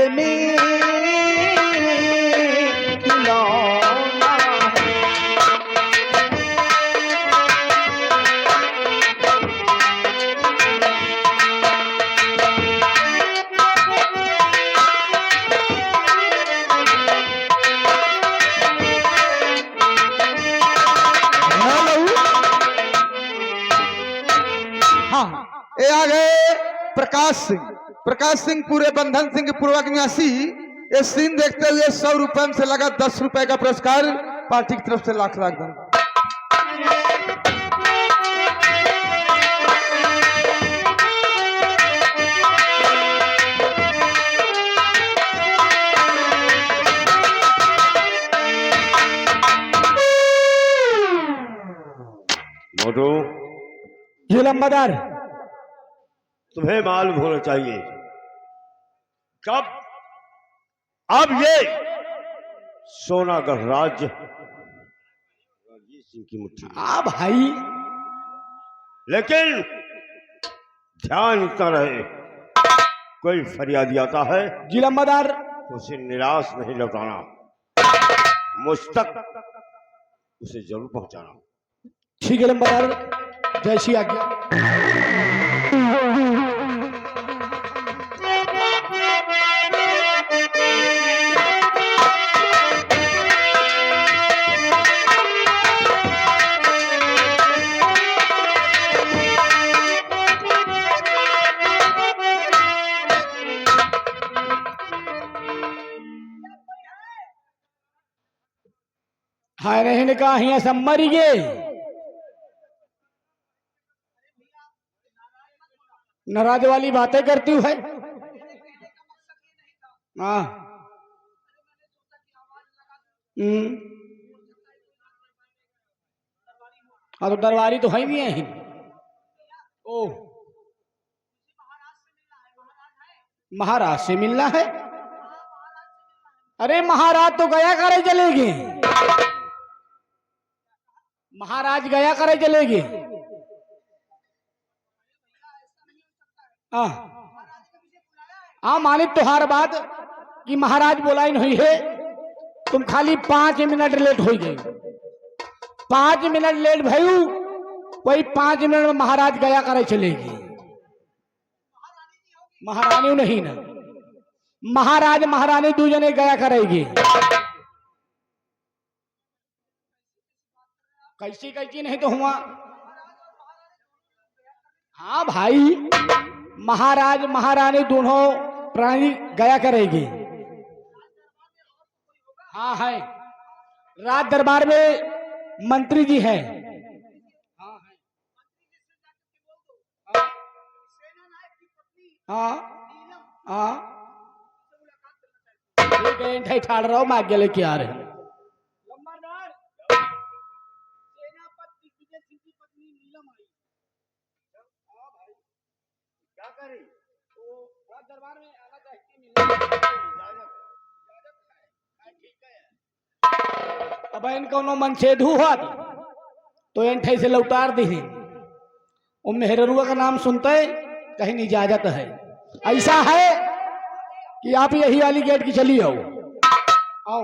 प्रेमी खिलौना है। ये आ गए प्रकाश सिंह। प्रकाश सिंह पूरे बंधन सिंह पूर्वक निवासी। ये सीन देखते हुए 100 रुपए से लगा 10 रुपए का पुरस्कार पार्टी की तरफ से लाख लाख धन्यवाद। मोटू, ये लंबादार, तुम्हें मालूम होना चाहिए कब अब ये सोनागढ़ राज्य रणजीत सिंह की मुट्ठी में। हाँ भाई, लेकिन ध्यान इतना रहे, कोई फरियादी आता है जी लंबादार, तो उसे निराश नहीं लौटाना, मुझ तक उसे जरूर पहुंचाना। ठीक है लंबादार, जैसी आज्ञा। हाय रहने का हिया सब मरी गए। नाराज वाली बातें करती हूँ है। हाँ, हाँ तो दरबारी तो है भी है। ओ, महाराज से मिलना है? अरे महाराज तो गया करे चलेगी, महाराज गया करे चलेगी। हाँ मानिक तुहार बात कि महाराज बोलाई नहीं है, तुम खाली 5 मिनट लेट हो गए। 5 मिनट लेट भयू, वही 5 मिनट में महाराज गया करे चलेगी। महारानी नहीं ना, महाराज महारानी 2 जने गया करेगी। कैसी कैसी नहीं तो हुआ। हाँ भाई, महाराज महारानी दोनों प्राणी गया करेगी। हाँ है, राज दरबार में मंत्री जी हैं। हाँ हाँ, ठीक है, ठाड़ रहा हूँ, मैं आगे लेके आ रहे हैं। अब इनको मन छेद हुआ तो एंठे से लौटार दी। मेहरुआ का नाम सुनते कहीं इजाजत है। ऐसा है कि आप यही वाली गेट की चली आओ। आओ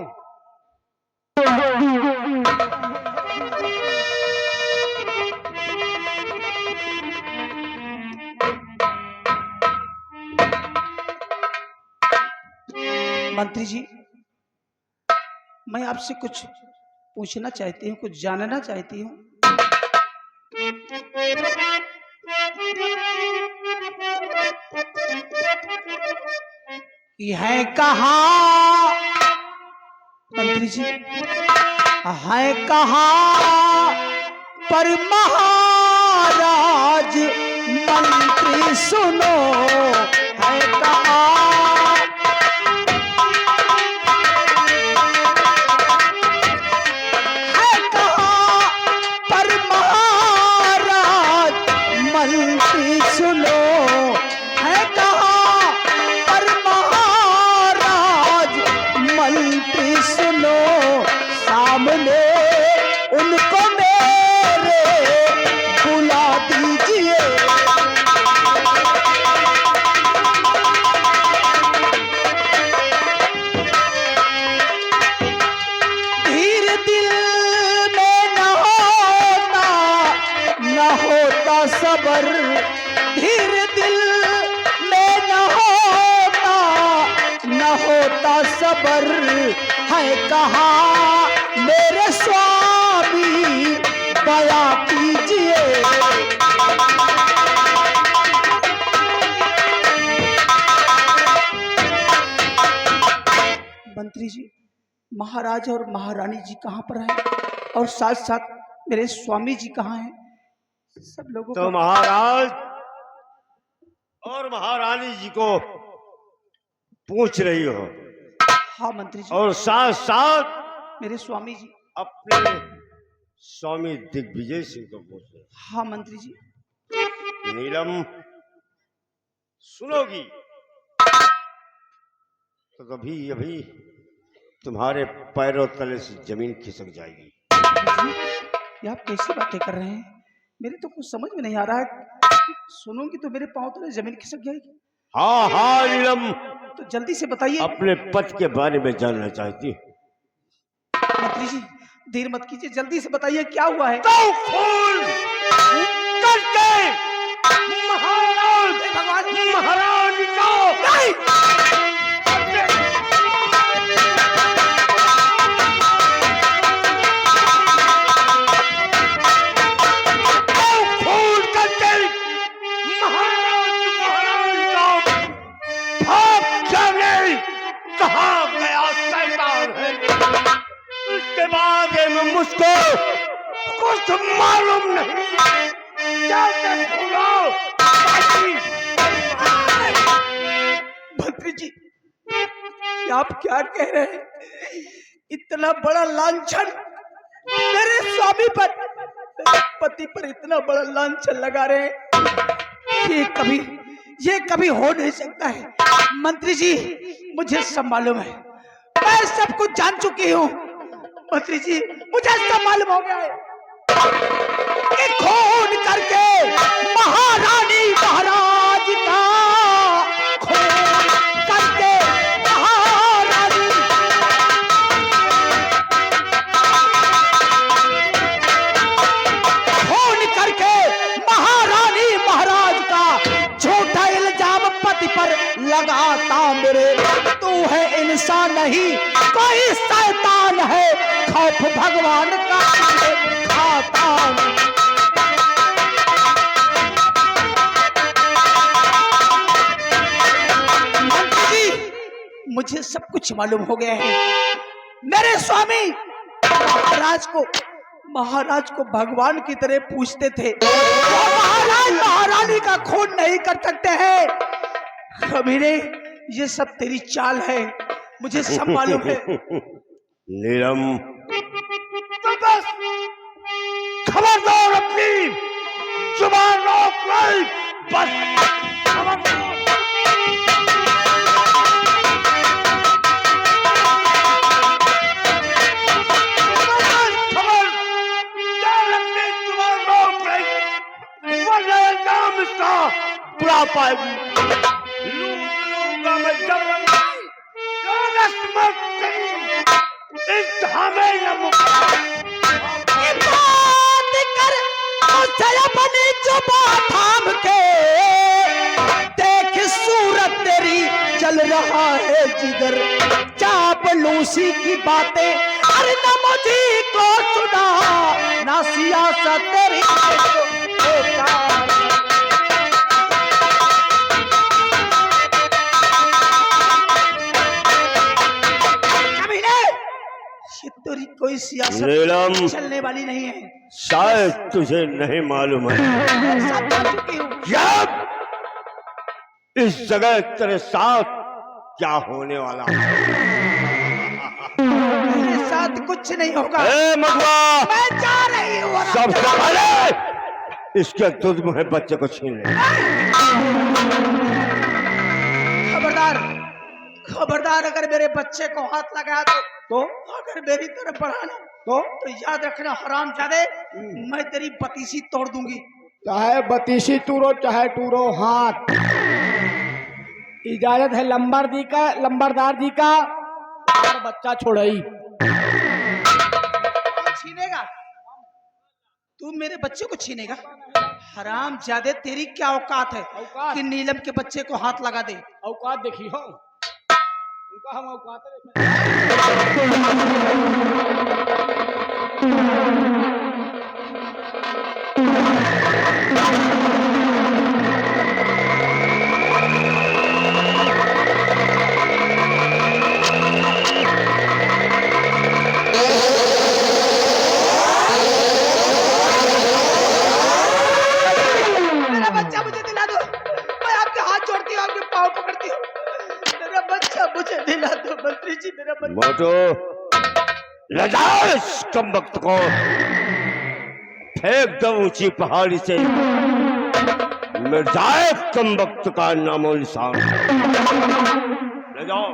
मंत्री जी, मैं आपसे कुछ पूछना चाहती हूँ, कुछ जानना चाहती हूँ। है कहाँ मंत्री जी, है कहाँ पर महाराज मंत्री सुनो, है कहाँ धीर दिल में न होता सबर है कहा मेरे स्वामी दया कीजिए। मंत्री जी, महाराज और महारानी जी कहाँ पर हैं और साथ साथ मेरे स्वामी जी कहाँ हैं? सब लोगों तो महाराज और महारानी जी को पूछ रही हो? हाँ मंत्री जी। और साथ साथ मेरे स्वामी जी? अपने स्वामी दिग्विजय सिंह को पूछ रही हो? हाँ मंत्री जी। नीलम, सुनोगी तो कभी अभी तुम्हारे पैरों तले से जमीन खिसक जाएगी। ये आप कैसी बातें कर रहे हैं? मेरे तो कुछ समझ में नहीं आ रहा है। सुनूंगी तो मेरे पांव तले जमीन खिसक जाएगी। हाँ हाँ नीलम, तो जल्दी से बताइए। अपने पति के बारे में जानना चाहती हूँ। मंत्री जी देर मत कीजिए, जल्दी से बताइए क्या हुआ है। तो फूल करके महाराज भगवान महारानी को नहीं! उसके बारे में मुझको कुछ मालूम नहीं। मंत्री जी आप क्या कह रहे हैं? इतना बड़ा लांछन मेरे स्वामी पर, मेरे पति पर इतना बड़ा लांछन लगा रहे हैं। ये कभी हो नहीं सकता है। मंत्री जी मुझे सब मालूम है, मैं सब कुछ जान चुकी हूँ। मंत्री जी मुझे सब मालूम हो गया है कि खून करके महारानी महाराज का, खून करके महारानी महाराज का झूठा इल्जाम पति पर लगाता मेरे। तू है इंसान नहीं कोई शैतान है, खौफ भगवान का खाता। मंत्री जी मुझे सब कुछ मालूम हो गया है। मेरे स्वामी महाराज को भगवान की तरह पूछते थे। वो महाराज महारानी का खून नहीं कर सकते हैं। कमीने ये सब तेरी चाल है, मुझे सब मालूम है। नीलम तो बस खबरदार, अपनी जुबान रोक ले। बस खबरदार। बुला पाएगी लूंगा मैं जब इस हमें कर अपनी जुबान थाम के देख, सूरत तेरी चल रहा है जिगर। चापलूसी की बातें अरे न मुझे को सुना, ना सियासत तेरी तेरी कोई सियासत चलने वाली नहीं है। शायद तुझे नहीं मालूम है जब इस जगह तेरे साथ क्या होने वाला है। मेरे साथ कुछ नहीं होगा। मगवा मैं जा रही हूँ। सबसे पहले इसके दूध मुहे बच्चे को छीन ले। खबरदार अगर मेरे बच्चे को हाथ लगाया तो अगर मेरी तरफ बढ़ाना तो याद रखना हरामजादे, मैं तेरी बतीसी तोड़ दूंगी। चाहे बतीसी तूरो चाहे टूरो हाथ। इजाजत है लंबरदार जी का और बच्चा छोड़ई। छीनेगा तू मेरे बच्चे को? छीनेगा? हराम ज्यादा तेरी क्या औकात है औकात? कि नीलम के बच्चे को हाथ लगा दे। औकात देखी हो उनका, हम औकात देखी। मेरा बच्चा मुझे दिला दो, मैं आपके हाथ जोड़ती हूँ, आपके पाँव पकड़ती हूँ। मेरा बच्चा मुझे दिला दो मंत्री जी, मेरा बच्चा। मोटू, लजाओ इस कमबख्त को, फेंक दो ऊंची पहाड़ी से, मिट जाए कमबख्त का नामो निशान। ले जाओ।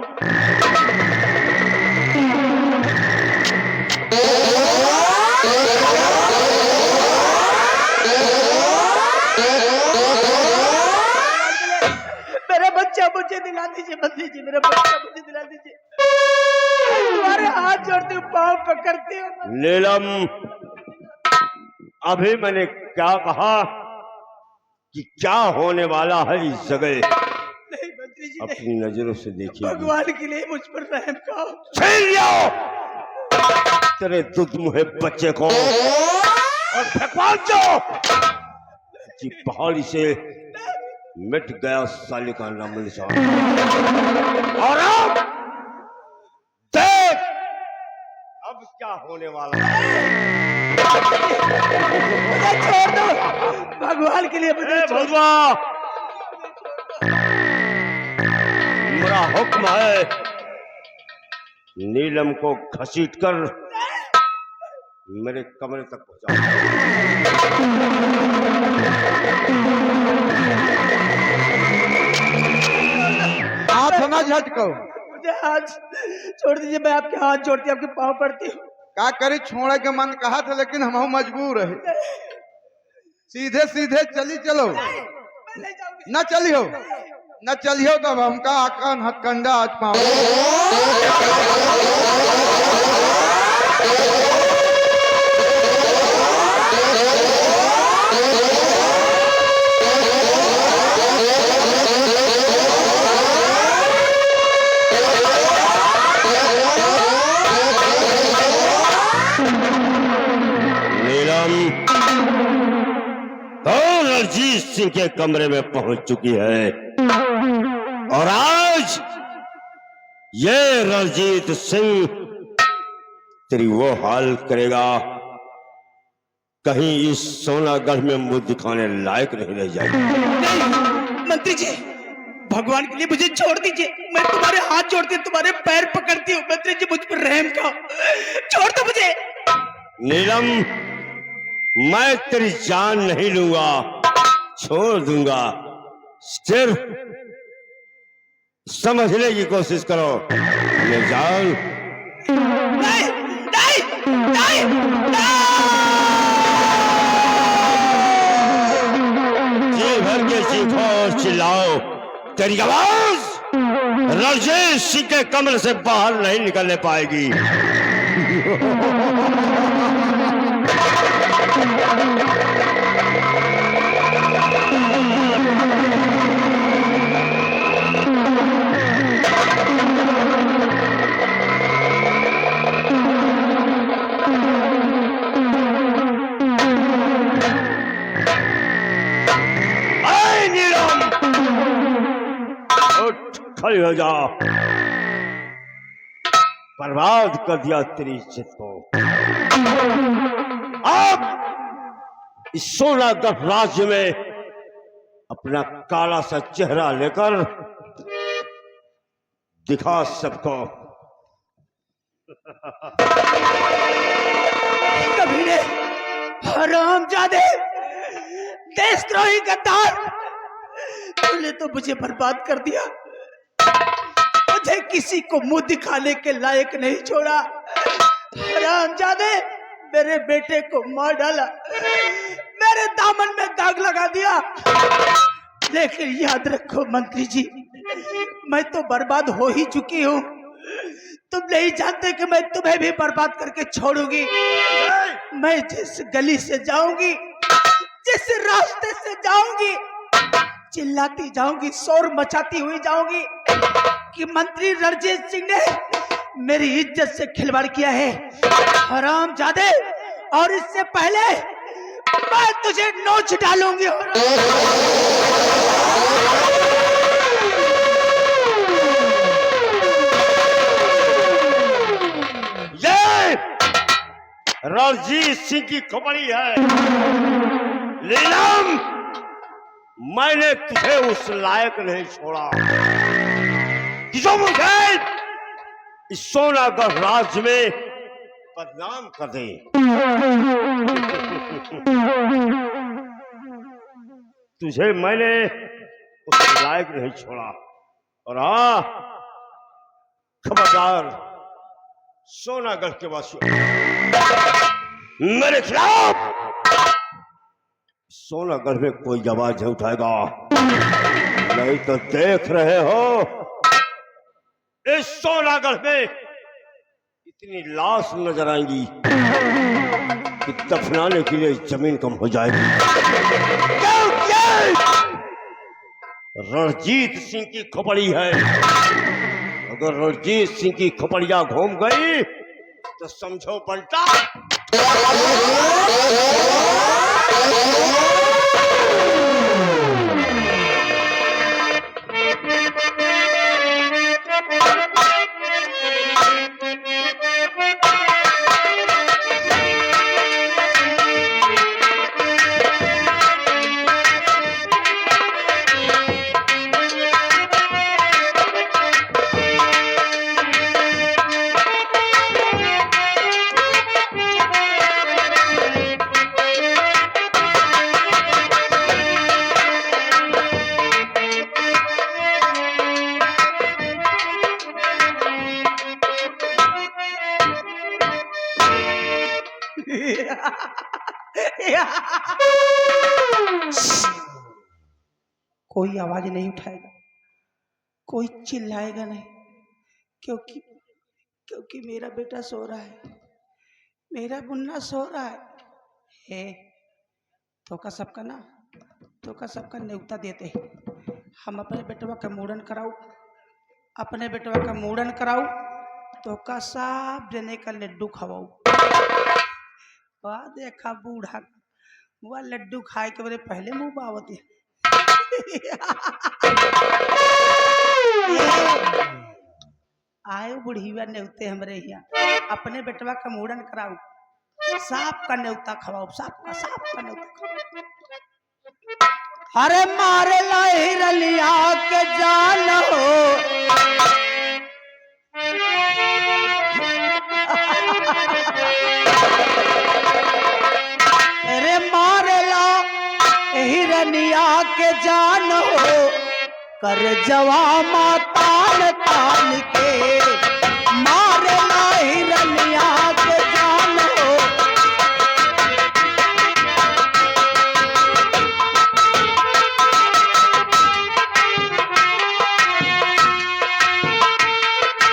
मेरा बच्चा मुझे दिला दीजिए मंत्री जी, मेरा बच्चा मुझे दिला दीजिए। तुम्हारे हाथ जोड़ती हूँ, पाँव पकड़ती हूँ। नीलम, अभी मैंने क्या कहा कि क्या होने वाला है इस जगह, नहीं मंत्री जी, नहीं। अपनी नजरों से देखिए। भगवान के लिए मुझ पर रहम करो। छीन लियो तेरे दूध मुहे बच्चे को और फेंकवा दो कि पहाड़ी से मिट गया साले का नाम निशान। और अब देख अब क्या होने वाला है। मुझे छोड़ दो, भगवान के लिए मुझे छोड़ दो। भगवान, मेरा हुक्म है, नीलम को घसीट कर मेरे कमरे तक पहुंचा। हाथ ना झटको। मुझे हाथ छोड़ दीजिए, मैं आपके हाथ जोड़ती हूँ, आपके पाँव पड़ती हूँ। का करे, छोड़े के मन कहा था लेकिन हम मजबूर है। सीधे सीधे चली चलो, मैं नहीं जाऊंगी। न चलियो, न चलियो तब हमका आकान हथकंडा आज पाओ। नीलम तो रणजीत सिंह के कमरे में पहुंच चुकी है और आज ये रणजीत सिंह तेरी वो हाल करेगा, कहीं इस सोनागढ़ में मुंह दिखाने लायक नहीं रह जाएगी। मंत्री जी, भगवान के लिए मुझे छोड़ दीजिए, मैं तुम्हारे हाथ जोड़ती हूँ, तुम्हारे पैर पकड़ती हूँ। मंत्री जी मुझ पर रहम करो, छोड़ दो मुझे। नीलम, मैं तेरी जान नहीं लूंगा, छोड़ दूंगा, सिर्फ समझने की कोशिश करो। ये जान नहीं नहीं नहीं, जी भर के चीखो और चिल्लाओ, तेरी आवाज रणजीत सिंह के कमरे से बाहर नहीं निकलने पाएगी। खड़ी हो जा, बर्बाद कर दिया तेरी इज्जत को। अब इस सोनागढ़ राज्य में अपना काला सा चेहरा लेकर दिखा सबको। कमीने, हरामजादे, देशद्रोही गद्दार, तूने तो मुझे बर्बाद कर दिया, मुझे किसी को मुंह दिखाने के लायक नहीं छोड़ा। हरामजादे, मेरे बेटे को मार डाला, मेरे दामन में दाग लगा दिया। लेकिन याद रखो मंत्री जी, मैं तो बर्बाद हो ही चुकी हूँ। तुम नहीं जानते कि मैं तुम्हें भी बर्बाद करके छोड़ूंगी। मैं जिस गली से जाऊंगी, जिस रास्ते से जाऊंगी चिल्लाती जाऊंगी, शोर मचाती हुई जाऊंगी कि मंत्री रणजीत सिंह ने मेरी इज्जत से खिलवाड़ किया है, हरामजादे। और इससे पहले मैं तुझे नोच डालूंगी। ये रणजीत सिंह की खबरी है। नीलम, मैंने तुझे उस लायक नहीं छोड़ा कि जो मुझे इस सोनागढ़ राज्य में बदनाम कर दे। तुझे मैंने उस लायक नहीं छोड़ा। और हाँ, खबरदार सोनागढ़ के वासियों, मेरे खिलाफ सोनागढ़ में कोई आवाज नहीं उठाएगा, नहीं तो देख रहे हो इस सोनागढ़ में इतनी लाश नजर आएंगी कि दफनाने के लिए जमीन कम हो जाएगी। रणजीत सिंह की खोपड़ी है। अगर रणजीत सिंह की खोपड़ियां घूम गई तो समझो बंटा। कोई आवाज नहीं उठाएगा, कोई चिल्लाएगा नहीं, क्योंकि क्योंकि मेरा बेटा सो रहा है, मेरा मुन्ना सो रहा है। हे तो का सबका न्योता देते हम अपने बेटवा का मुंडन कराऊ, अपने बेटवा का मुंडन कराऊ तो का सब जने का लड्डू खवाऊ। वाह देखा बूढ़ा वह लड्डू खाए के बड़े पहले मुंह बावती। आयो बुढ़िया न्योते हमरे यहाँ, अपने बेटवा का मुंडन कराऊ, सांप का न्योता खवाओ, सांप का न्योता खवाओ। अरे मारे लाई रलिया के जान हो, अरे मारे ला हिरनिया के जान हो, कर जवा मातान तान के, मारे ला हिरनिया के जान हो।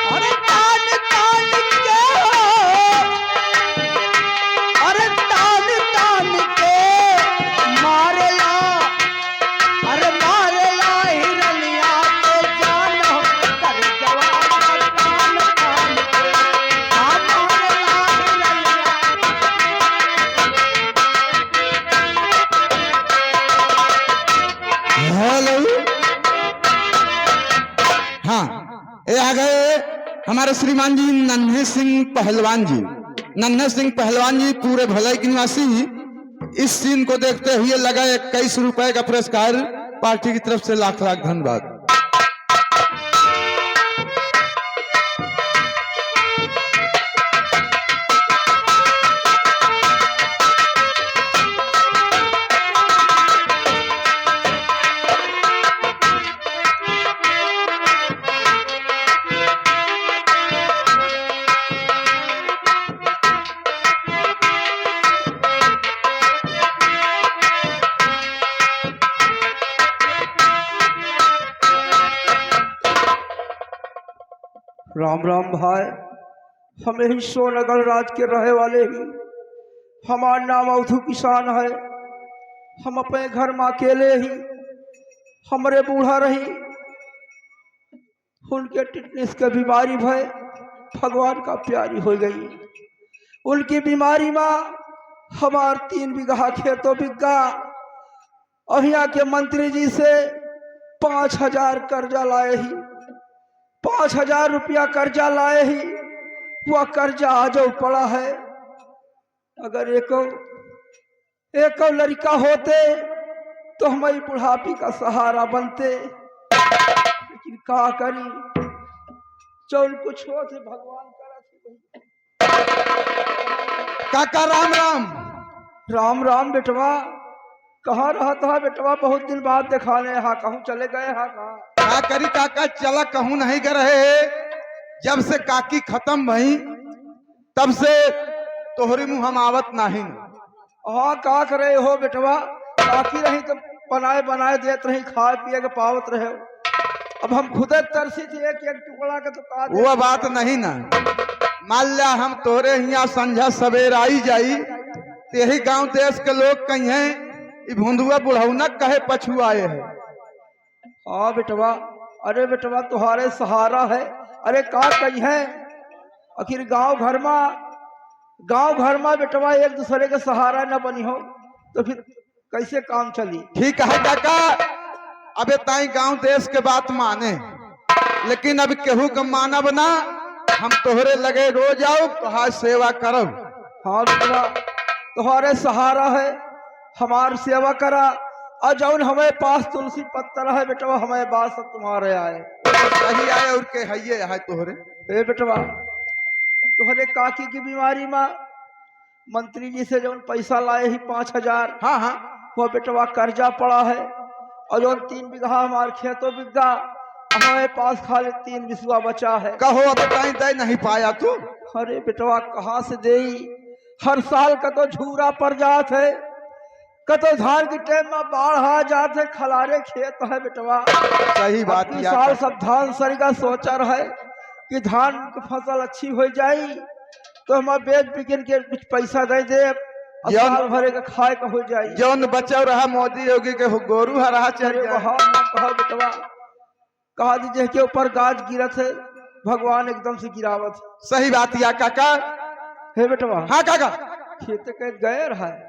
अरे तान तान के हो, अरे तान तान के मारे ला, अरे मारे ला हिरनिया के जान हो, कर जवा तान तान के, हाँ मारे ला हिरनिया। हेलो, हाँ, ये आ गए हमारे श्रीमान जी नन्हे सिंह पहलवान जी। नन्हे सिंह पहलवान जी पूरे भलाई के निवासी। इस सीन को देखते हुए लगा 21 रुपए का पुरस्कार पार्टी की तरफ से। लाख लाख धन्यवाद। राम राम भाई, हमें ही सोनगढ़ राज के रहे वाले ही। हमारा नाम अवधू किसान है। हम अपने घर में अकेले ही, हमरे बूढ़ा रही, उनके टिटनेस के बीमारी भय भगवान का प्यारी हो गई। उनकी बीमारी में हमार 3 बीघा खेतों बिका। अहिया के मंत्री जी से 5,000 कर्जा लाए ही, 5,000 रुपया कर्जा लाए ही। वह कर्जा आज पड़ा है। अगर एक लड़का होते तो हमारी बुढ़ापी का सहारा बनते, लेकिन का करी, चौल कुछ होते भगवान करा। काका राम राम। राम राम बेटवा, कहाँ रहा था बेटवा? बहुत दिन बाद दिखाने यहाँ, कहूँ चले गए हाँ? कहाँ क्या करी काका, चला कहूँ नहीं कर रहे। जब से काकी खत्म भई तब से तोहरी मुँह हम आवत नहीं। हाँ का करे हो बेटवा? काकी रही तो बनाए देत रही, खाए पिए के पावत रहे। अब हम खुदे तरसी थी एक टुकड़ा के, तो का वो बात नहीं ना। मान लिया हम तोहरे यहाँ संझा सवेर आई जाई, यही गांव देश के लोग कहीं भूंदुआ बुढ़ौना कहे पछुआए है। हाँ बेटवा, अरे बेटवा तुम्हारे सहारा है। अरे का कही है, आखिर गांव घर में बेटवा एक दूसरे के सहारा न बनी हो तो फिर कैसे काम चली? ठीक है काका, अबे ताई गांव देश के बात माने, लेकिन अब केहू का मानब ना। हम तोहरे लगे रोज आओ, तुहार सेवा करो। हाँ बेटवा, तुम्हारे सहारा है, हमार सेवा करा। और जौन हमारे पास तुलसी पत्तर है बेटवा, हमारे बात सब तुम्हारे आए। सही आए और के हइये है तोहरे। ए बेटवा, तुम्हारे काकी की बीमारी में मंत्री जी से जौन पैसा लाए ही 5,000, हाँ हाँ, वो बेटवा कर्जा पड़ा है। और जौन 3 बीघा हमारे खेतों बिका, हमारे पास खाली 3 बिस्वा बचा है। कहो अब ताई दे नहीं पाया तू? अरे बेटवा कहाँ से देई? हर साल का तो झूरा पड़ जात है, कतो धान की टाइम में बाढ़ आ जाते, खलारे खेत है बेटवा। सही बात इस साल सब धान सरिगा सोचा रहे कि धान की फसल अच्छी हो जाई तो हम बेच बिकिन के कुछ पैसा दे दे, साल भरे का खाए का हो जाई। जौन बचाव रहा मोदी योगी के गोरू हरा चढ़ वहाँ कहा बेटवा, कहा दीजिए के ऊपर गाज गिरत है, भगवान एकदम से गिरावत। सही बात या काका। हे बेटवा, हाँ काका, खेत के गए रहा है,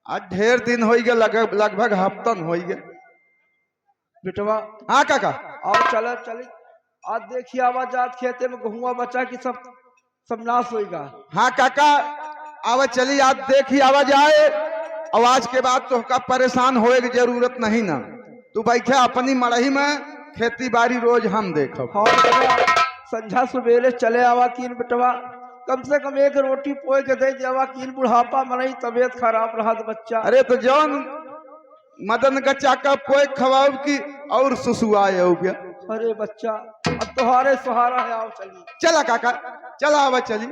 आज ढेर दिन हो गए, लगभग हफ्तन हो गए बेटवा। हाँ काका, और चले आज देखिए आवाज आज खेते में गहुआ बचा कि सब नाश होगा। हाँ काका, आवाज चली, आज देखी आवाज आए, आवाज के बाद तो का परेशान होए की जरूरत नहीं ना। तू बैठे अपनी मड़ही में, खेती बाड़ी रोज हम देखो। हाँ बेटवा, संझा सुबेरे चले आवा कीन बेटवा, कम से कम एक रोटी पोए के दे देवा कीन, बुढ़ापा में नहीं तबीयत खराब रहा तो बच्चा। अरे तो जौन मदन गच्चा का पोए खवाओ की और सुसुआए हो गया। अरे बच्चा, अब तुम्हारे सहारा है, आओ चलिए। चला काका, चला आवाज चली।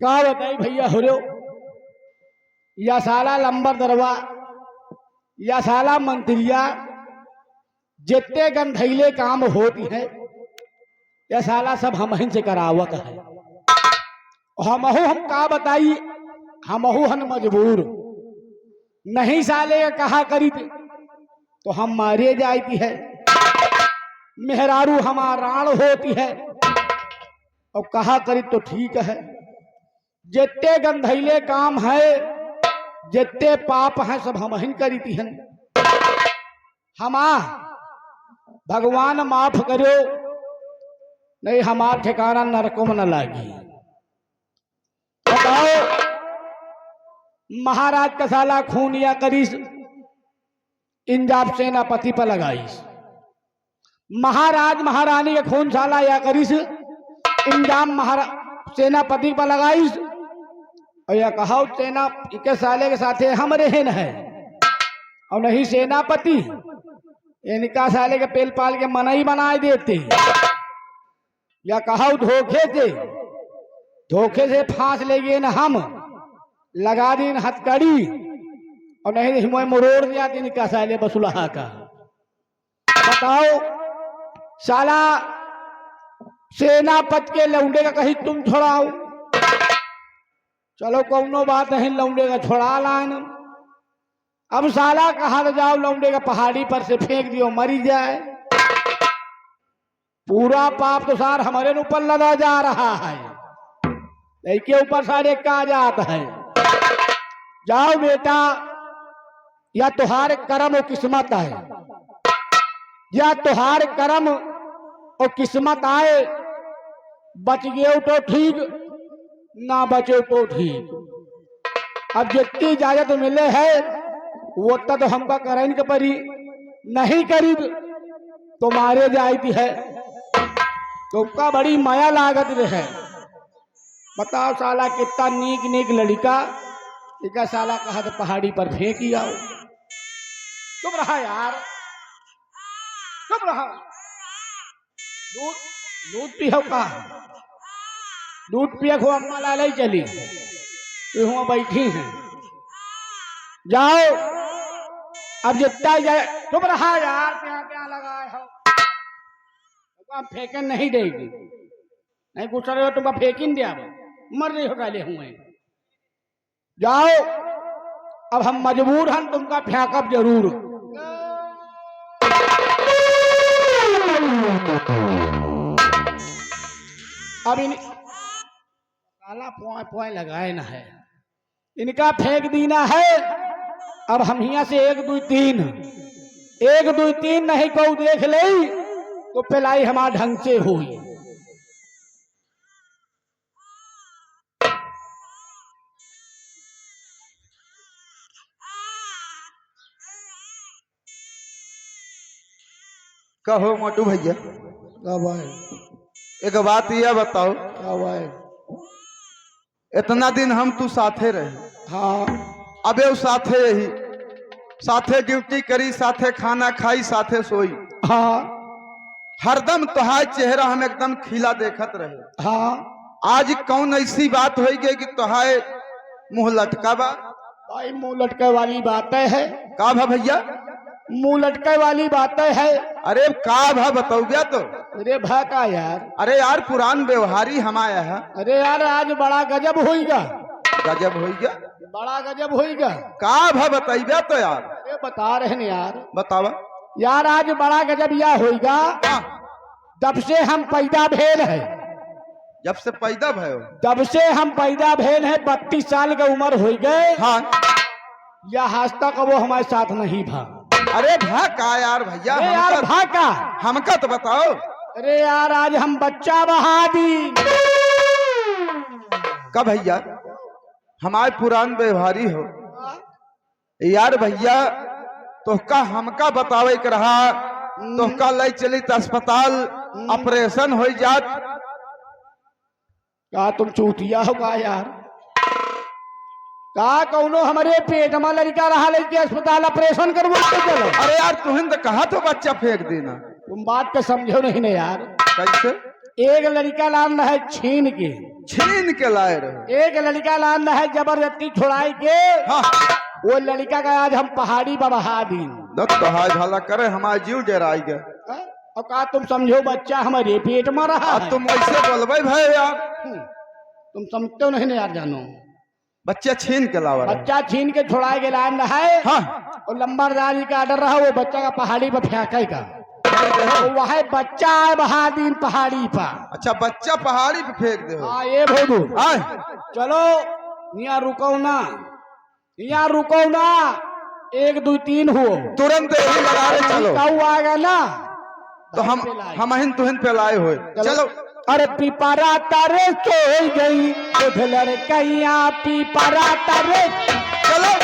क्या बताई भैया हो रो, या साला लंबर दरवा, या साला मंत्रिया, जितने गंधैले काम होती है या साला सब हमहन से करावत है। हम का बताई, हमहू हन मजबूर, नहीं साले कहा करी तो हम मारे जाती है। मेहरारू हमाराण होती है और कहा करी तो ठीक है। जितने गंधैले काम है, जितने पाप हैं, सब हम ही करीती हैं। भगवान माफ करो, नहीं हमार ठिकाना नरकों में न लागी। बताओ, महाराज का साला खून या करीस इंजाब सेनापति पर लगाईस, महाराज महारानी का खून साला या करीस इंजाम सेनापति पर लगाईस, और यह कहा सेना के साले के साथे हम रहन है, और नहीं सेनापति इनका साले के पेल पाल के मनाई बनाए देते। या कहा धोखे से फांस ले गए न हम, लगा दिन हथकड़ी और नहीं तो मरोड़ दिया दिन का साले बसुलहा का। बताओ साला सेनापत के लौंडे का कहीं तुम छोड़ाओ, चलो कौनो बात नहीं, लौंडे का छोड़ा लान। अब साला कहा जाओ लौंडे का पहाड़ी पर से फेंक दियो मरी जाए, पूरा पाप तो सार हमारे ऊपर लगा जा रहा है, के ऊपर सारे का जाता है। जाओ बेटा, या तुहार कर्म और किस्मत है, या तुहार कर्म और किस्मत आए, बच गए तो ठीक, ना बचे तो ठीक। अब जितनी इजाजत मिले है वो तो हमका करन के परी, नहीं करीब तो मारे जाती है, तुमका बड़ी माया लागत है। बताओ साला कितना नीक नीक लड़का इका साला कहा तो पहाड़ी पर फेंकी आओ। चुप रहा यार, चुप रहा। दूध पियो का, दूध पिया को अम्मा लाला ही चली, तो वहां बैठी हैं। जाओ अब जितना जाए। चुप रहा यार, क्या क्या लगाए हो, तुम फेंकन नहीं देगी, नहीं गुस्सा रहे हो तुमको फेंकिन दिया, मर रही हो डाले हुए। जाओ अब हम मजबूर हैं, तुमका फेंकब जरूर। अब इन काला पोए पोए लगाए ना है, इनका फेंक देना है। अब हम यहाँ से 1 2 3 1 2 3 नहीं को देख ले तो पिलाई हमारा ढंग से हुई। कहो मोटू भैया, एक बात यह बताओ, इतना दिन हम तू साथे रहे, हाँ अबे वो साथे यही साथे ड्यूटी करी, साथे खाना खाई, साथे सोई, हाँ हरदम तुहार चेहरा हम एकदम खिला देखत रहे। हाँ आज कौन ऐसी बात हो गई कि तुहार मुंह लटका बा? भाई मुंह लटके वाली बातें है, का भा भैया? मुंह लटके वाली बातें है। अरे का भा बताओ गया तो? अरे भा का यार, अरे यार पुरान व्यवहारी हम आया है। अरे यार आज बड़ा गजब होइगा, गजब हो गया, बड़ा गजब होइगा। का भा बताइबे तो यार? अरे बता रहे हैं यार, बतावा यार आज बड़ा गजब यह होइगा। जब से हम पैदा भेल है, जब से पैदा भयो, जब से हम पैदा भेल है 32 साल का उम्र हो गए, हाँ यह आज तक वो हमारे साथ नहीं भा। अरे भा का यार भैया, अरे यार भा का, हमका तो बताओ। अरे यार आज हम बच्चा बहा दी। का भैया हमारे पुरान व्यवहारी हो यार भैया, तोहका हमका बतावे के रहा, तोहका ले चली तो अस्पताल ऑपरेशन हो जात। का तुम चूतिया हो का यार? का कौनो हमारे पेट में लड़का रहा लेके अस्पताल ऑपरेशन करवा के चलो। अरे यार तुहन तो कहा तो बच्चा फेंक देना, तुम बात को समझो नहीं ना यार। कैसे? एक लड़का लाना है छीन के, छीन के लाए रहे, एक लड़का लाना है जबरदस्ती छुड़ाई के। हाँ वो लड़का का आज हम पहाड़ी पर बहा दी। तो हाय भला करे, हमारा जीव डराई गए। और का तुम समझो बच्चा हमारे पेट में रहा है। तुम ऐसे बोलबे भाई यार, तुम समझते हो नहीं ना यार। जानो बच्चा छीन के लावा रहे। बच्चा छीन के छुड़ाए के लान है। हाँ और लंबरदारी का आर्डर रहा, वो बच्चा का पहाड़ी पर फेंके का, वह बच्चा आए बहा दिन पहाड़ी पर। अच्छा बच्चा पहाड़ी पे फेंक दे। हाँ ये भोदू, आए चलो यहाँ रुको ना, यहाँ रुको ना, 1 2 3 हो, तुरंत यही लगा रहे चलो। कऊ आएगा ना तो हम तुहन पे लाए हुए चलो। अरे पीपरा तारे सो गई लड़कैया, पीपरा तारे चलो।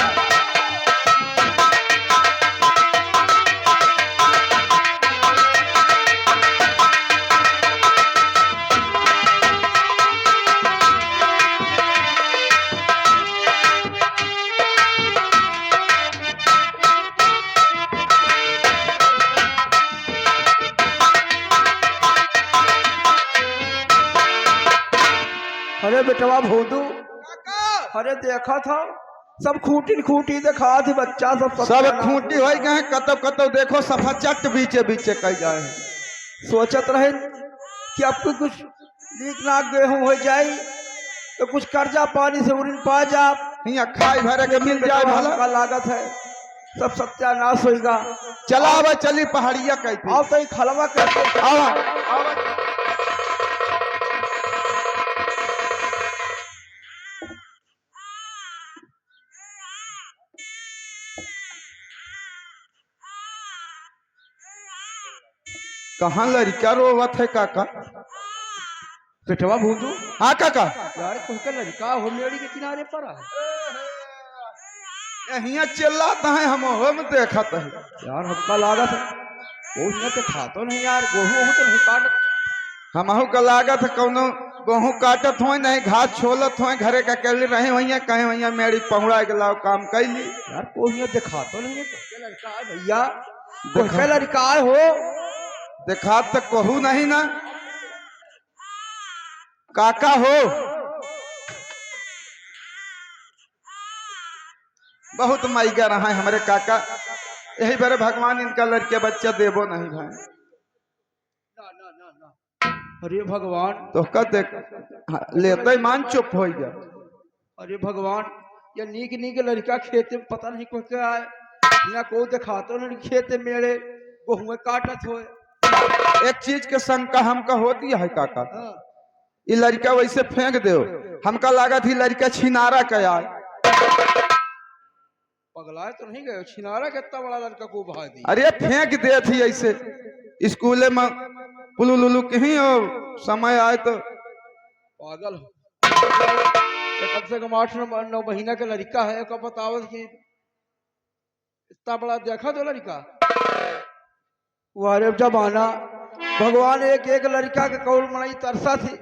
अरे बेटवा भोंदू, अरे देखा था सब खूंटी खूंटी देखा थी बच्चा सब सब खूंटी हो गए कतब कतब देखो सफा चट बीचे बीचे कह जाए हैं। सोचत रहे कि आपको कुछ लीक नाक गेहूं हो जाए तो कुछ कर्जा पानी से उड़न पा जा, यहाँ खाई भरे के मिल जाए भला। का लागत है सब सत्यानाश होगा। चला अब चली पहाड़िया कहती आओ तो खलवा करके आवा। कहाँ लड़का रोवत है काका? बेटवा भूंदू, हाँ काका। यार कुछ लड़का हो मेड़ी के किनारे पर है यहाँ चिल्लाता है हम हो में देखत है। यार हमका लागत है वो इसमें तो खातो नहीं यार, गेहूं तो नहीं काट। हमहू का लागत है कौनो गेहूं काटत हो नहीं घास छोलत हो घरे का कैली रहे वही कहे वही मेरी पहुड़ा के लाओ काम कैली। यार कोई में दिखातो नहीं है लड़का है भैया, कोई लड़का हो देखा तो कहू नहीं ना काका हो। बहुत माइगा रहा है हमारे काका, यही बारे भगवान इनका लड़के बच्चा देवो नहीं भाई। अरे भगवान तो कहते लेते मान चुप हो गया। अरे भगवान ये नीक नीक लड़का खेते में पता नहीं को क्या है, यहाँ को दिखातो नहीं खेते मेरे गेहूं काटत हो। एक चीज के शंका हमका होती है काका, हाँ। ये लड़का वैसे फेंक दो, हमका लगा थी लड़का छिनारा का आए। पगलाए तो नहीं गए, छिनारा कितना बड़ा लड़का को भाग दी। अरे फेंक दे थी ऐसे स्कूल में पुलू लुलू कहीं और समय आए तो पागल हो। कम से कम 8-9 महीना का लड़का है, का बताओ कि इतना बड़ा देखा तो लड़का। वारे जमाना भगवान एक एक लड़का के कौल मनाई तरसा थी,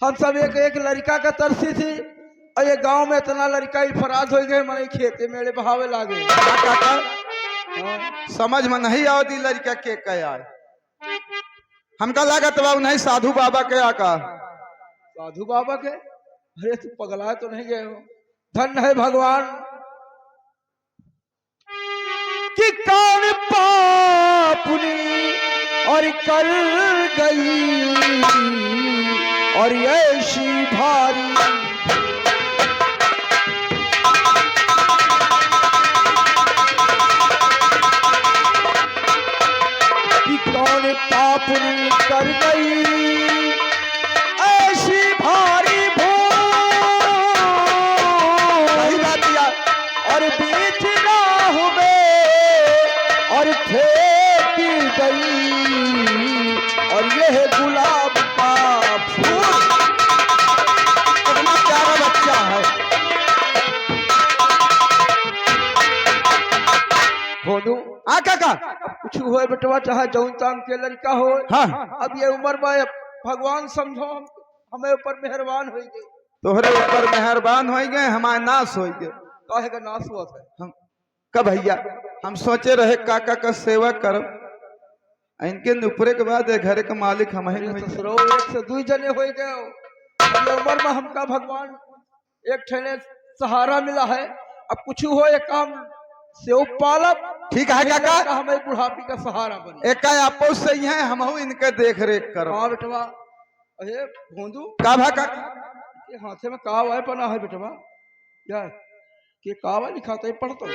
हम सब एक एक लड़का का तरसी थी, और ये गांव में इतना लड़का ही फराज हो गए मनाई खेते मेरे बहावे लागे। काका हाँ। समझ में नहीं आवती लड़का के कह आए। हमका लागत बाबू नहीं साधु बाबा के आका। साधु बाबा के? अरे तू पगलाए तो नहीं गए हो। धन है भगवान कि कौन पापुनी और कर गई और ऐसी भारी कि कौन पापुनी कर गई ऐसी भारी भूल और बीच राह में और फेंकी गई और यह गुलाब का फूल। कितना प्यारा बच्चा है। भोनू हाँ काका। कुछ हुए बेटवा चाहे जौन ताम के लड़का हो। हाँ। अब ये उम्र में भगवान समझो हमें ऊपर मेहरबान हो गए। तोहरे ऊपर मेहरबान हो गए, हमारे नाश हो गए। काहे का नाश हुआ था? हम कब भैया हम सोचे रहे काका का सेवा करब, इनके नुपरे के बाद घर के मालिक हम ही तो सरो एक से 2 जने हो गए। अब ये उम्र में हमका भगवान एक ठेने सहारा मिला है। अब कुछ हो ये काम से पालब ठीक है काका। हमें बुढ़ापी का सहारा बने। एक आपो से ही है, हम इनके देख रेख करब। हाँ बेटवा। अरे भोंदू का भा काका ये हाथे में काव है पना है बेटवा यार, के कावा लिखा था पढ़तो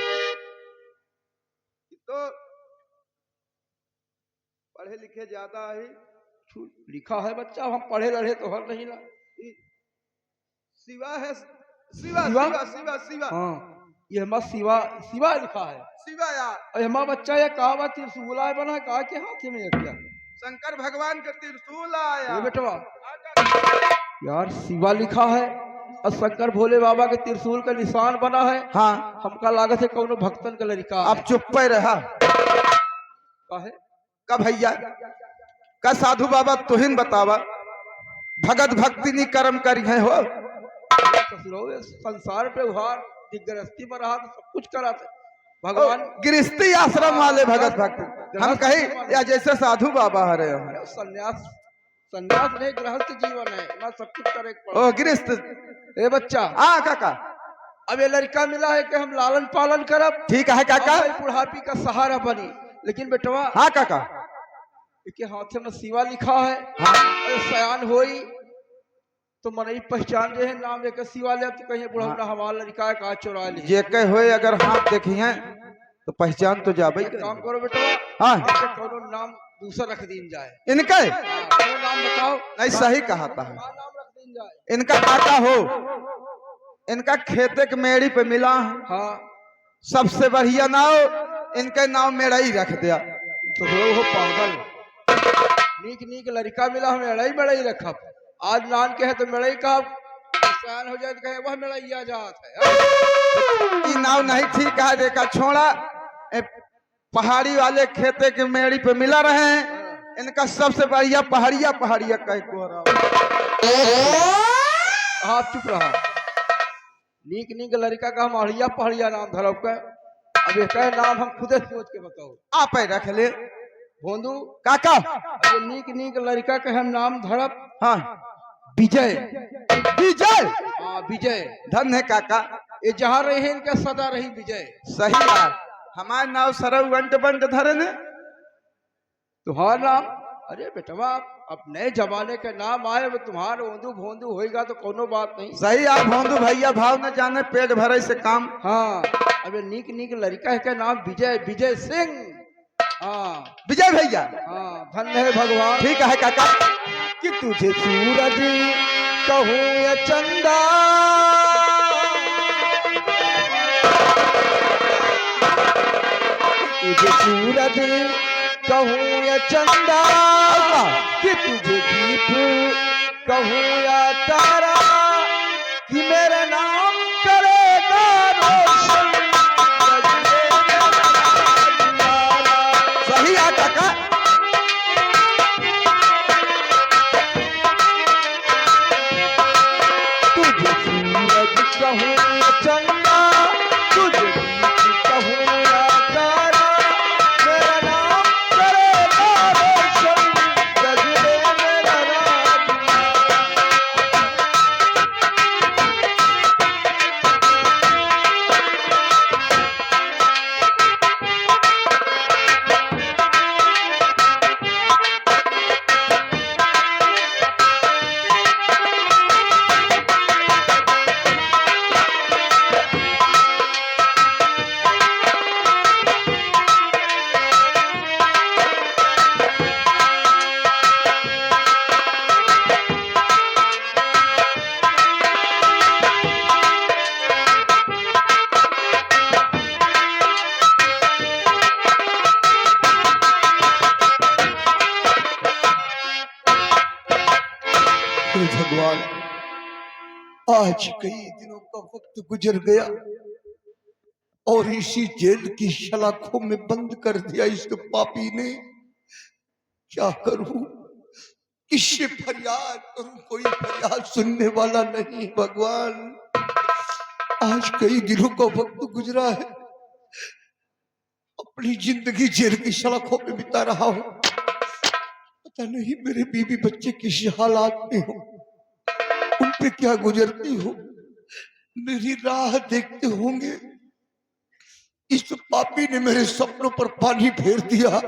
तो पढ़े लिखे ज्यादा है। लिखा है बच्चा, हम पढ़े लड़े तो हर नहीं ना। शिवा है, शिवा शिवा? शिवा शिवा शिवा। हाँ ये हमारा शिवा शिवा लिखा है। शिवा यार, और हमारा बच्चा ये कहा त्रिशूल है बना कहा के हाथे में एक शंकर भगवान का त्रिशूल आया। ये बेटवा यार शिवा लिखा है और शंकर भोले बाबा के त्रिशूल का निशान बना है। हाँ हमका लागत है कौनो भक्तन का लड़का। अब चुप पे रहा। काहे का भैया का साधु बाबा तुहिन बतावा, भगत भक्ति नी कर्म करी है हो। संसार पे उहार गृहस्थी में रहा तो सब कुछ करा था भगवान। गृहस्थी आश्रम वाले भगत भक्ति हम कही या जैसे साधु बाबा हरे हैं। संन्यास संन्यास नहीं, गृहस्थ जीवन है ना, सब कुछ करे ओ गृहस्थ। ए बच्चा, हाँ काका। अब ये लड़का मिला है कि हम लालन पालन करब, ठीक है काका। अब ये बुढ़ापी का सहारा बनी। लेकिन बेटवा, हाँ काका। के हाथे में शिवा लिखा है, हाँ। अरे सयान होई तो मनई पहचान जे है, नाम एक शिवा ले, तो कहीं बुढ़ा ना हमारा लड़का है, कहा चुरा ली। जे कह होए अगर हाथ देखिए तो पहचान तो जाबे। एक काम करो बेटवा, हाँ। आपके कोनो नाम दूसरा रख दीन जाए। इनका कोनो नाम बताओ। नहीं सही कहा था। हाँ, नाम रख दीन जाए। इनका काका हो, इनका खेते के मेड़ी पे मिला है। हाँ, सबसे बढ़िया नाव इनके नाम मेरा ही रख दिया। तो हो पागल, नीक नीक लड़का मिला, हमें अड़ई मड़ई रखब। आज नान के है तो मेड़ई का सयान हो जाए तो कहे वह मेड़ैया जात है। ये नाव नहीं ठीक है, देखा छोड़ा ए, पहाड़ी वाले खेते के मेड़ी पे मिला रहे हैं। इनका सबसे बढ़िया पहाड़िया पहाड़िया कह को आप चुप रहा। नीक नीक लड़का का हम अड़िया पहाड़िया नाम धरब के, अब एक नाम हम खुदे सोच के बताओ। आप ही रख ले भोंदू काका। ये नीक नीक लड़का के हम नाम धरब हाँ विजय। विजय। हाँ विजय, धन है काका। ये जहाँ रहे इनका सदा रही विजय। सही बात। हमारे नाव सरव बंट बंट धरे ने तुम्हारा नाम, अरे बेटवा अब नए जमाने के नाम आए, वो तुम्हारा ओंदू भोंदू होएगा तो कोनो बात नहीं। सही। आप भोंदू भैया भाव न जाने, पेट भरे से काम। हाँ, अब ये नीक नीक लड़का है का नाम विजय, विजय सिंह। हाँ विजय भैया। हाँ, धन्य है भगवान। ठीक है काका। कि तुझे सूरज कहूँ या चंदा, तुझे सूरज कहूँ या चंदा, कि तुझे दीप कहूँ या तारा, कि मेरा नाम करेगा रोशन। सही है काका। तुझे सूरज कहूँ या चंदा, तुझे दीप कहूँ या तारा, मेरा नाम करेगा रोशन, जग में मेरा राज। हे भगवान, आज कई दिनों का वक्त गुजर गया और इसी जेल की सलाखों में बंद कर दिया इस पापी ने। क्या करूं, किससे फरियाद करूं, कोई फरियाद सुनने वाला नहीं। भगवान, आज कई दिनों का वक्त गुजरा है, अपनी जिंदगी जेल की सलाखों में बिता रहा हूं। पता नहीं मेरे बीवी बच्चे किस हालात में हो, उन पे क्या गुजरती हो, मेरी राह देखते होंगे। इस पापी ने मेरे सपनों पर पानी फेर दिया,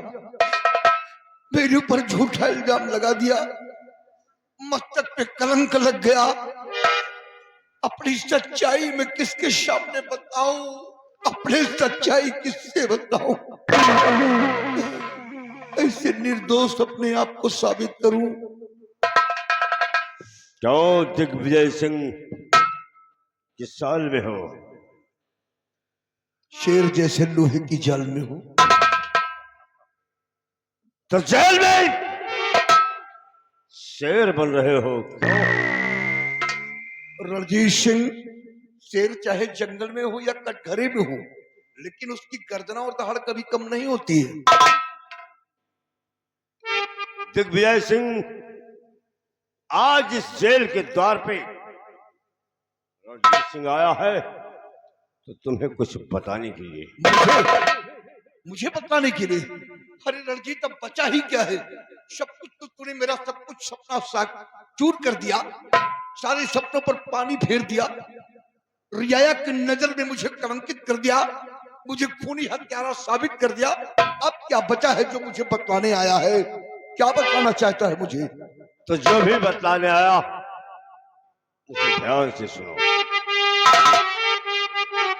मेरे ऊपर झूठा इल्जाम लगा दिया, मस्तक पे कलंक लग गया। अपनी सच्चाई में किसके सामने बताऊं, अपनी सच्चाई किससे बताऊं, ऐसे निर्दोष अपने आप को साबित करूं। क्यों दिग्विजय सिंह किस साल में हो? शेर जैसे लोहे की जाल में हूं। तो जेल में शेर बन रहे हो क्यों? रणजीत सिंह, शेर चाहे जंगल में हो या कटघरे में हो, लेकिन उसकी गर्दना और दहाड़ कभी कम नहीं होती है। दिग्विजय सिंह, आज इस जेल के द्वार पे रणजीत सिंह आया है तो तुम्हें कुछ बताने के लिए। मुझे बताने के लिए? अरे रणजीत, अब बचा ही क्या है, तूने मेरा सब कुछ सपना चूर कर दिया, सारे सपनों पर पानी फेर दिया, रियाया की नजर में मुझे कलंकित कर दिया, मुझे खूनी हत्यारा साबित कर दिया। अब क्या बचा है जो मुझे बतलाने आया है? क्या बतलाना चाहता है मुझे? तो जो भी बतलाने आया उसे ध्यान से सुनो।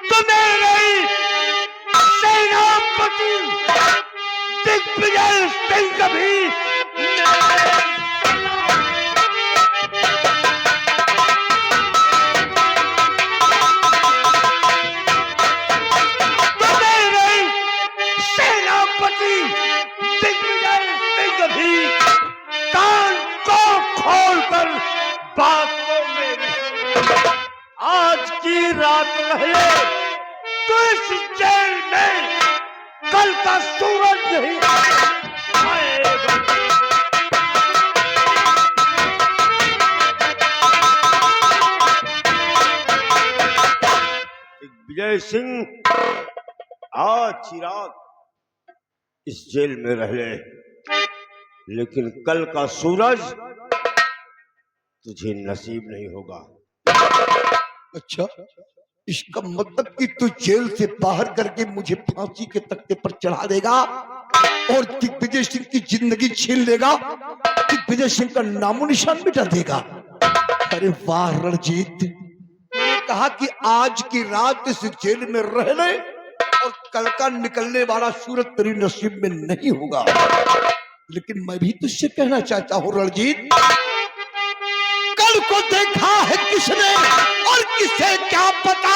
तो मेरे सेनापति दिग्विजय सिंह कभी कान को खोलकर बात को मेरी, आज की रात रहे तो इस जेल में कल का सूरज नहीं आएगा। विजय सिंह, आज की रात इस जेल में रह ले, लेकिन कल का सूरज तुझे नसीब नहीं होगा। अच्छा, इसका मतलब कि तू जेल से बाहर करके मुझे फांसी के तख्ते पर चढ़ा देगा और दिग्विजय सिंह की जिंदगी छीन लेगा, दिग्विजय सिंह का नामो निशान मिटा देगा। अरे वाह रणजीत, मैंने कहा कि आज की रात इस जेल में रह ले और कल का निकलने वाला सूरज तेरी नसीब में नहीं होगा। लेकिन मैं भी तुझसे कहना चाहता हूं रणजीत, कल को देखा है किसने और किसे क्या पता,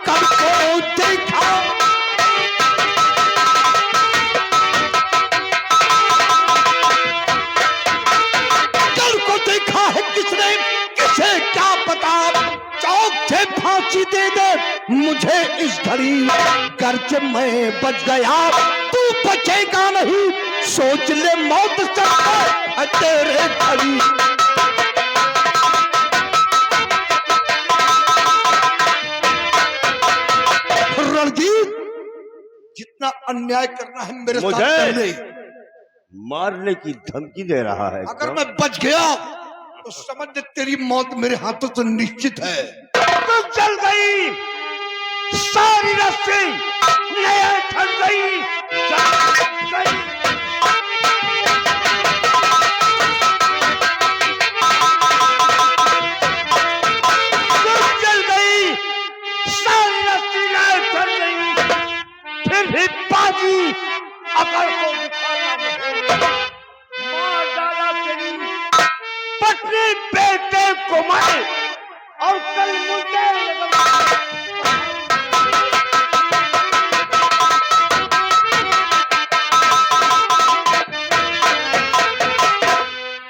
कल को देखा है किसने, किसे क्या पता, चौक से फांसी दे दे मुझे इस घड़ी, गर्ज मैं बच गया तू बचेगा नहीं, सोच ले मौत से तेरे घड़ी। रणजीत, जितना अन्याय करना है मेरे साथ कर ले। मारने की धमकी दे रहा है। अगर मैं बच गया तो समझ ले तेरी मौत मेरे हाथों से निश्चित है। तो चल गई सारी रस्सी, नया ठन गई, चल गई सारी रस्सी, नया ठन गई, फिर भी बाजी अकड़ को दिखाना, मार डाला तेरी पत्नी बेटे को मैं, और कल मुझे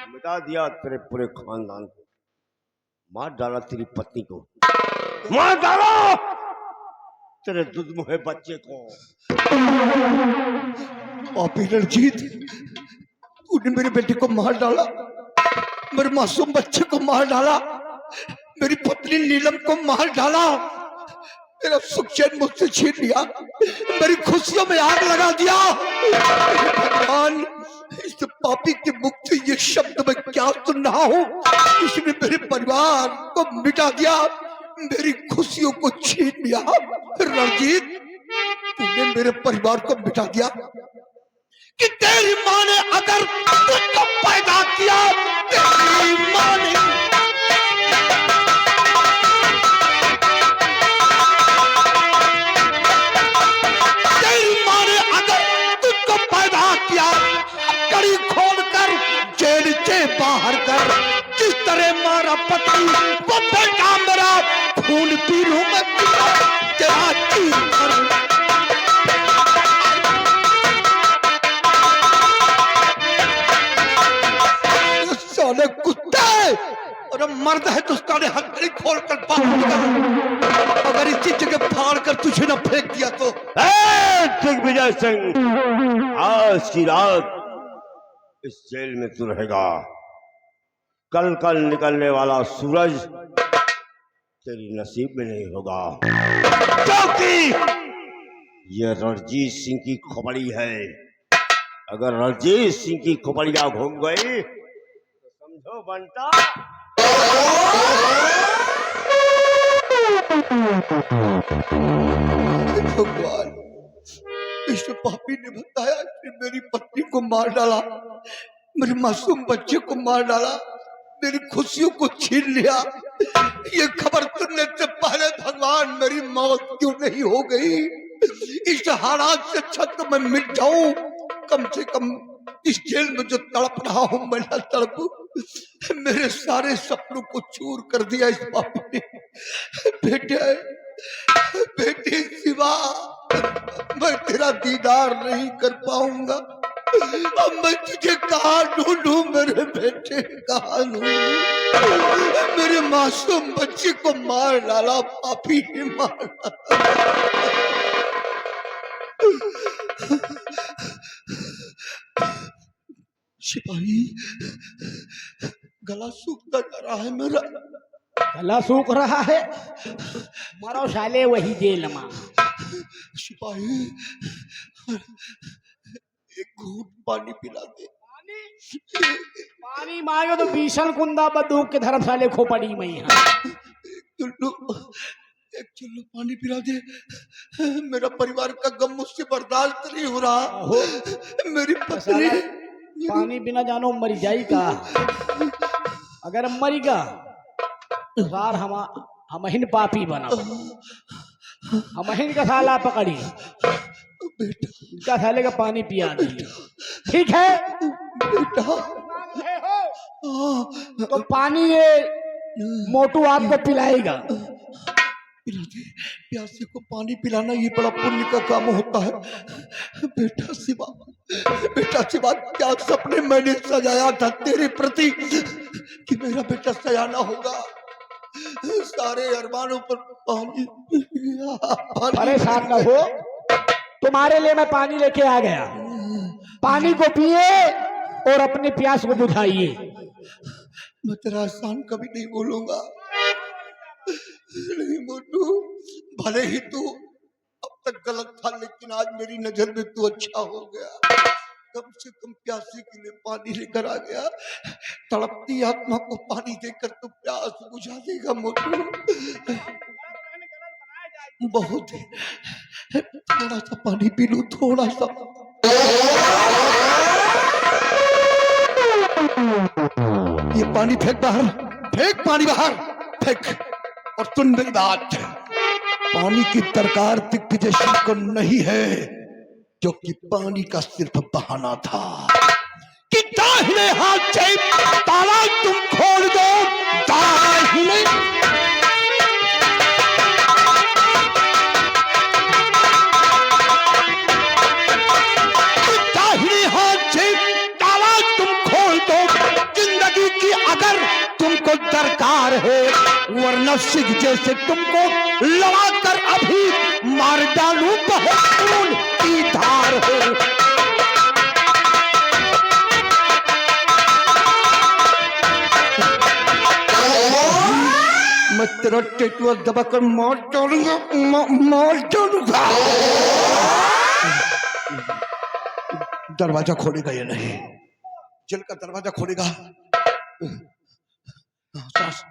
मिटा दिया तेरे पूरे खानदान को, मार डाला तेरी पत्नी को, मार डाला तेरे दुधमुहे बच्चे को। पापी रणजीत, तूने मेरे बेटे को मार डाला, मेरे मासूम बच्चे को मार डाला, मेरी पत्नी नीलम को मार डाला, मेरा सुख चैन मुझसे छीन लिया, मेरी खुशियों में आग लगा दिया। भगवान, इस पापी के मुख से ये शब्द मैं क्या सुन रहा हूँ, इसने मेरे परिवार को मिटा दिया, मेरी खुशियों को छीन लिया। रणजीत, तूने मेरे परिवार को मिटा दिया कि तेरी माँ ने अगर तुझको पैदा किया, तेरी माँ ने अगर तुझको पैदा किया, कड़ी खोलकर जेल से बाहर कर, जिस तरह मारा पति वो बेटा मेरा, खून पी लूं मैं तेरा चीर कर। साले कुत्ते, और मर्द है तो उसका हथकड़ी खोल कर बाहर निकल, अगर इसी जगह फाड़ कर तुझे न फेंक दिया तो। दिग्विजय सिंह, आज की रात इस जेल में तू रहेगा, कल कल निकलने वाला सूरज तेरी नसीब में नहीं होगा, क्योंकि ये रणजीत सिंह की खोपड़ी है। अगर रणजीत सिंह की खोपड़िया घूम गई तो समझो बनता। भगवान, इस पापी ने बताया कि मेरी पत्नी को मार डाला, मेरे मासूम बच्चे को मार डाला, मेरी खुशियों को छीन लिया। ये खबर सुनने से पहले भगवान मेरी मौत क्यों नहीं हो गई? इस हालात से अच्छा तो मैं मिट जाऊं, कम से कम इस जेल में जो तड़प रहा हूं मैं न तड़पू। मेरे सारे सपनों को चूर कर दिया इस पापी ने। बेटे, बेटी शिवा, मैं तेरा दीदार नहीं कर पाऊंगा। अब मैं तुझे कहाँ ढूंढूं मेरे बेटे, कहाँ ढूंढूं? मेरे मासूम बच्चे को मार डाला पापी ने, मार डाला। सिपाही, गला सूखता जा रहा है मेरा। गला सूख रहा है? मरो साले वही जेल में। सिपाही, एक घूंट पानी पिला दे। पानी मांगे तो भीषण कुंदा बंदूक के धर्मशाले खोपड़ी में ही एक चुल्लू पानी पिला दे। मेरा परिवार का गम मुझसे बर्दाश्त नहीं हो रहा। मेरी पत्नी पानी बिना जानो मर जाई का। अगर मरीगा तो सार हमहिन पापी बना, हमहिन का साला पकड़ी, इनका साले का पानी पिया दी। ठीक है बेटा, तो पानी ये मोटू आपको पिलाएगा। पिला दे, प्यासे को पानी पिलाना ये बड़ा पुण्य का काम होता है। बेटा शिवा, बेटा शिवा, क्या सपने मैंने सजाया था तेरे प्रति कि मेरा बेटा सयाना होगा। सारे अरमानों पर पानी। परेशान न हो, तुम्हारे लिए मैं पानी लेके आ गया। पानी को पिए और अपनी प्यास को बुझाइए। मैं तेरा एहसान कभी नहीं बोलूंगा। नहीं मोटू, भले ही तू अब तक गलत था, लेकिन आज मेरी नजर में तू अच्छा हो गया। कम से कम प्यासी के लिए पानी लेकर आ गया। तड़पती आत्मा को पानी देकर तू प्यास बुझा देगा मोटू। बहुत है, थोड़ा सा पानी पी लूं, थोड़ा सा। ये पानी फेंक बाहर, फेंक पानी बाहर, फेंक। और सुन मेरी बात, पानी की दरकार दिग्विजय को नहीं है, क्योंकि पानी का सिर्फ बहाना था कि दाहिने हाथ से ताला तुम खोल दो। दाहिने हाथ से ताला तुम खोल दो। जिंदगी की अगर तुमको दरकार है, वरना सिख जैसे तुमको लड़ा कर अभी मार डालूं। बहुत खून की धार है। मैं तेरा टेटुआ दबाकर मार डालूंगा, मार डालूंगा। दरवाजा खोलेगा या नहीं? जेल का दरवाजा खोलेगा,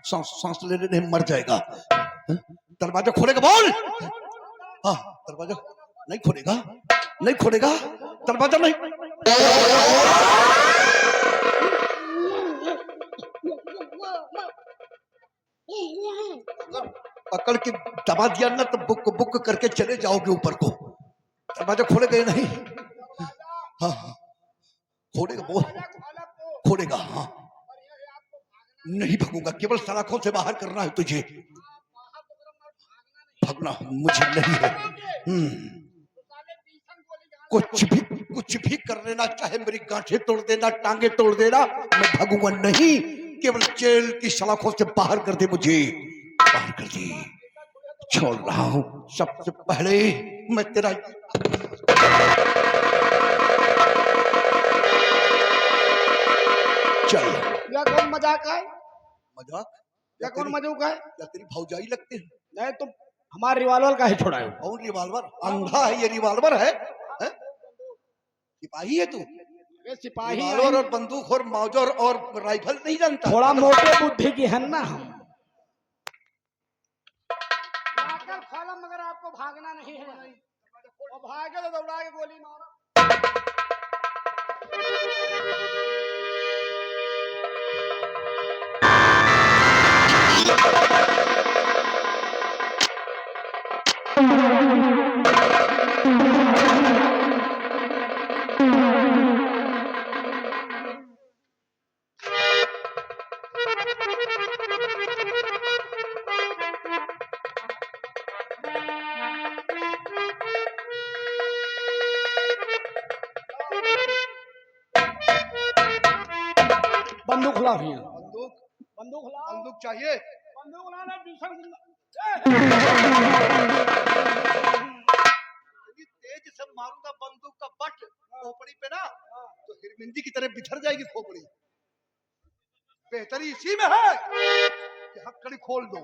सांस लेने नहीं मर जाएगा। दरवाजा खोलेगा, बोल। हाँ, दरवाजा नहीं खोलेगा, नहीं खोलेगा, दरवाजा नहीं। पकड़ के दबा दिया ना तो बुक बुक करके चले जाओगे ऊपर को। दरवाजा खोलेगा या नहीं? हाँ, खोलेगा, बोल। खोलेगा? हाँ। नहीं भगूंगा, केवल सलाखों से बाहर करना है तुझे। भगना मुझे नहीं है। कुछ भी कर लेना, चाहे मेरी गांठें तोड़ देना, टांगे तोड़ देना, मैं भगूंगा नहीं। केवल जेल की सलाखों से बाहर कर दे मुझे, बाहर कर दे। छोड़ रहा हूं। सबसे पहले मैं तेरा चल। या कौन मजाक है? मजाक? या कौन मजाक है? क्या तेरी भौजाई लगते हैं? नहीं तो हमारे रिवाल्वर का है छोड़ा है। कौन रिवाल्वर? अंधा है ये रिवाल्वर है? सिपाही है तू? ये सिपाही रिवॉल्वर हैं। और बंदूक और मौजर और राइफल नहीं जानता। थोड़ा मोटे बुद्धि की है ना हम। लाकर खोला मगर आपको भागना नहीं है। और भागे तो दौड़ा के गोली मारो। बंदूक लाओ भैया। बंदूक बंदूक लाओ। बंदूक चाहिए। बंदूक लाना दूसरा यदि तेज से मारूंगा बंदूक का बट खोपड़ी पे ना तो हिरमिंदी की तरह बिखर जाएगी खोपड़ी। बेहतरी इसी में है कि हथकड़ी खोल दो,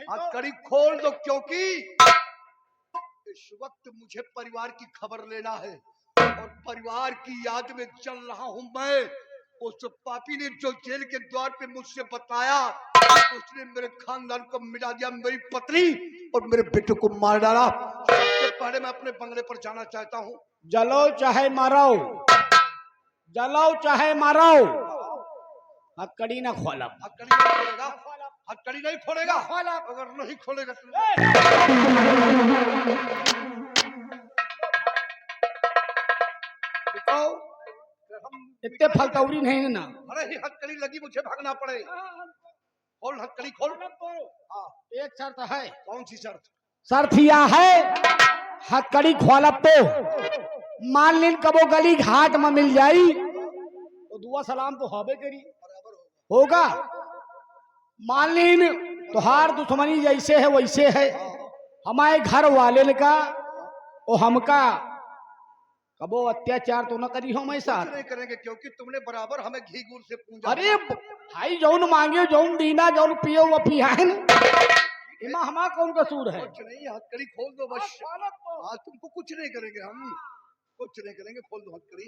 हथकड़ी खोल दो, क्योंकि इस वक्त मुझे परिवार की खबर लेना है और परिवार की याद में चल रहा हूं मैं। उस पापी ने जो जेल के द्वार पे मुझसे बताया, उसने मेरे खानदान को मिटा दिया, मेरी पत्नी और मेरे बेटे को मार डाला। सबसे पहले मैं अपने बंगले पर जाना चाहता हूँ। जलो चाहे मारो, जलो चाहे मारो, हथकड़ी ना खोला। हथकड़ी नहीं खोलेगा, हथकड़ी नहीं खोलेगा। अगर नहीं खोलेगा तो बताओ, इतने फलतौरी नहीं ना। अरे ही हथकड़ी लगी, मुझे भागना पड़े। खोल हथकड़ी खोल। हाँ, एक शर्त है। कौन सी शर्त? शर्त यह है हथकड़ी खोलब तो मान लीन कबो गली घाट में मिल जाई तो दुआ सलाम तो होबे करी होगा। मान लीन तुहार दुश्मनी जैसे है वैसे है, हमारे घर वाले का और हमका कबो अत्याचार तो न करी हो मैं साथ। नहीं करेंगे क्योंकि तुमने बराबर हमें घी गुड़ से पूंजा। अरे भाई जौन मांगे जौन दीना जौन पियो वो पिया है ना, इमा हमारा कौन कसूर है। कुछ नहीं, हथकड़ी खोल दो बस। हाँ, तुमको कुछ नहीं करेंगे हम, कुछ नहीं करेंगे, खोल दो हथकड़ी।